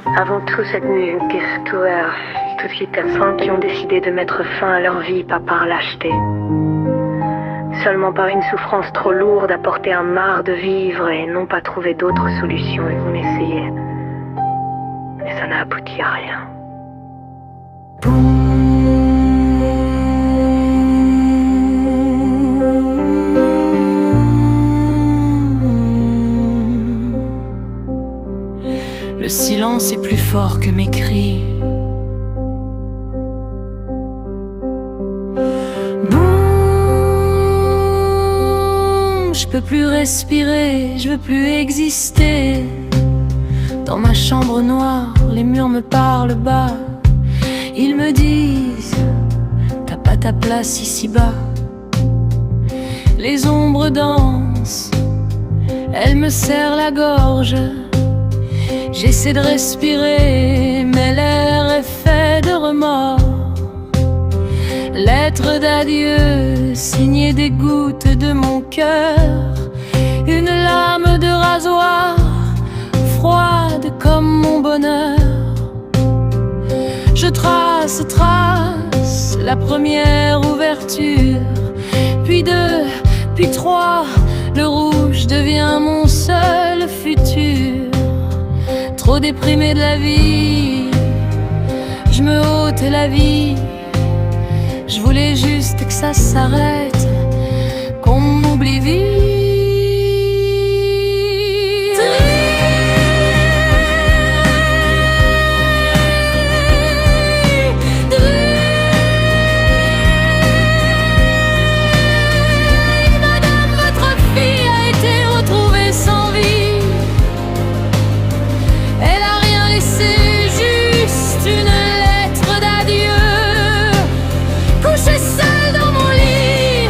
Avant tout, cette nuit, toutes ces personnes qui ont décidé de mettre fin à leur vie, pas par lâcheté, seulement par une souffrance trop lourde à porter un marre de vivre et non pas trouver d'autres solutions et qu'on essayait. Mais ça n'a abouti à rien. Le silence est plus fort que mes cris. Boum, je peux plus respirer, je veux plus exister. Dans ma chambre noire, les murs me parlent bas. Ils me disent, t'as pas ta place ici-bas. Les ombres dansent, elles me serrent la gorge. J'essaie de respirer, mais l'air est fait de remords. Lettre d'adieu, signée des gouttes de mon cœur. Une lame de rasoir, froide comme mon bonheur. Je trace la première ouverture. Puis deux, puis trois, le rouge devient mon seul futur. Trop déprimé de la vie, je me ôte la vie. Je voulais juste que ça s'arrête, qu'on m'oublie vite. Madame, votre fille a été retrouvée sans vie. Elle a rien laissé, juste une lettre d'adieu. Couchée seule dans mon lit,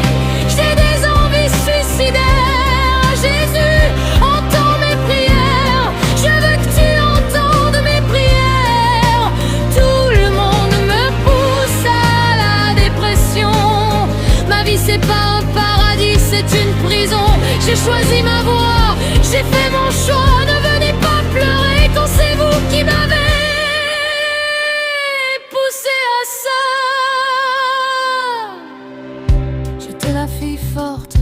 j'ai des envies suicidaires. Jésus, entends mes prières. Je veux que tu entendes mes prières. Tout le monde me pousse à la dépression. Ma vie c'est pas un paradis, c'est une prison. J'ai choisi ma voie, j'ai fait mon choix. Ne venez pas pleurer quand c'est vous qui m'avez poussé à ça. J'étais la fille forte,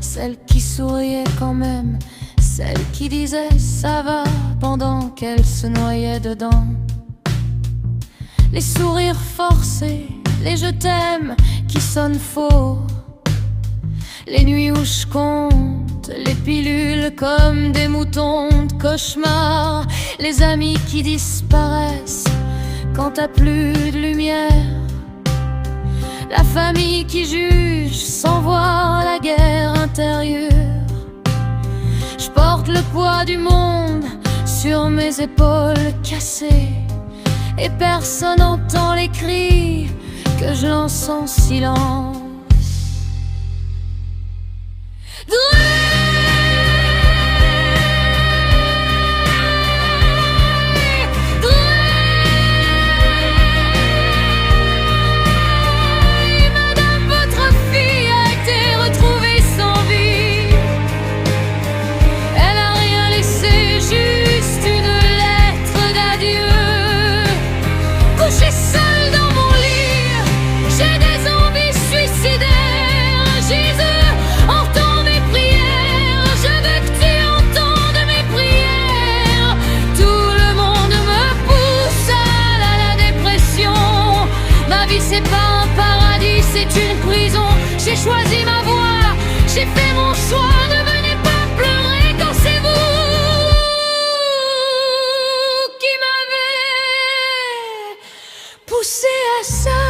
celle qui souriait quand même, celle qui disait ça va pendant qu'elle se noyait dedans. Les sourires forcés, les je t'aime qui sonnent faux. Les nuits où je compte les pilules comme des moutons de cauchemar. Les amis qui disparaissent quand t'as plus de lumière. La famille qui juge sans voir la guerre intérieure. Je porte le poids du monde sur mes épaules cassées. Et personne n'entend les cris que je lance en silence. Madame, votre fille a été retrouvée sans vie. Elle a rien laissé, juste une lettre d'adieu. Couchée seule dans mon lit, j'ai des envies suicidaires. Jésus, entends mes prières. Je veux que tu entendes mes prières. Tout le monde me pousse à la dépression. Ma vie c'est pas un paradis, c'est une prison. J'ai choisi ma voie, j'ai fait mon choix. Ne venez pas pleurer quand c'est vous qui m'avez poussé à ça.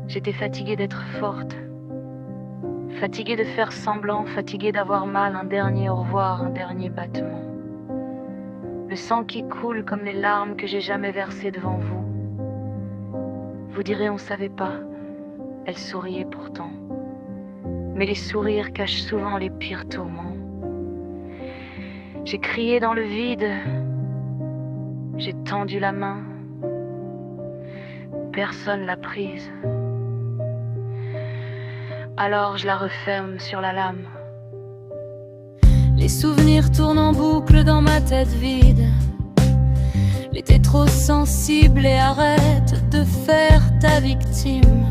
J'étais fatiguée d'être forte, fatiguée de faire semblant, fatiguée d'avoir mal. Un dernier au revoir, un dernier battement. Le sang qui coule comme les larmes que j'ai jamais versées devant vous. Vous direz on savait pas, elle souriait pourtant. Mais les sourires cachent souvent les pires tourments. J'ai crié dans le vide, j'ai tendu la main. Personne l'a prise. Alors je la referme sur la lame. Les souvenirs tournent en boucle dans ma tête vide. T'es trop sensible et arrête de faire ta victime.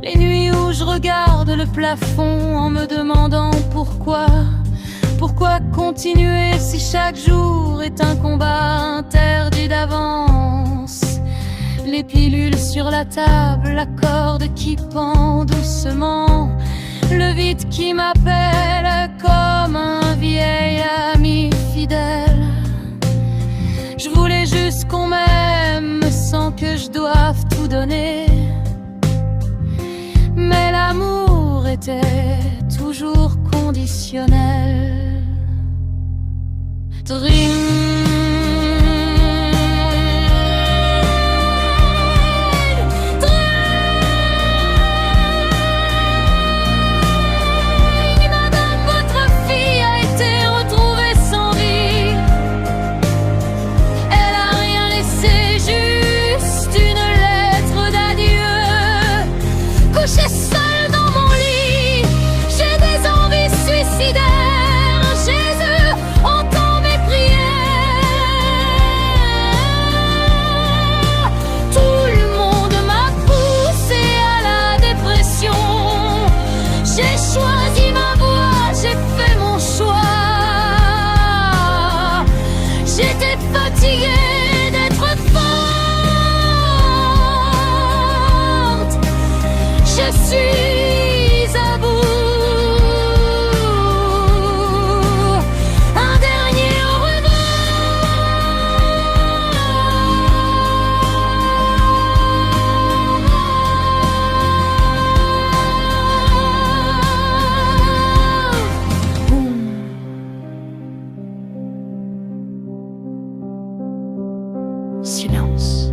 Les nuits où je regarde le plafond en me demandant pourquoi continuer si chaque jour est un combat interdit d'avance. Les pilules sur la table, la corde qui pend doucement, le vide qui m'appelle comme un vieil ami fidèle. Je voulais juste qu'on m'aime sans que je doive tout donner. Mais l'amour était toujours conditionnel. Couché seul dans mon lit, j'ai des envies suicidaires. Jésus entend mes prières. Tout le monde m'a poussé à la dépression. J'ai choisi ma voie, j'ai fait mon choix. J'étais fatiguée d'être forte. Je suis à bout. Un dernier au revoir. Silence.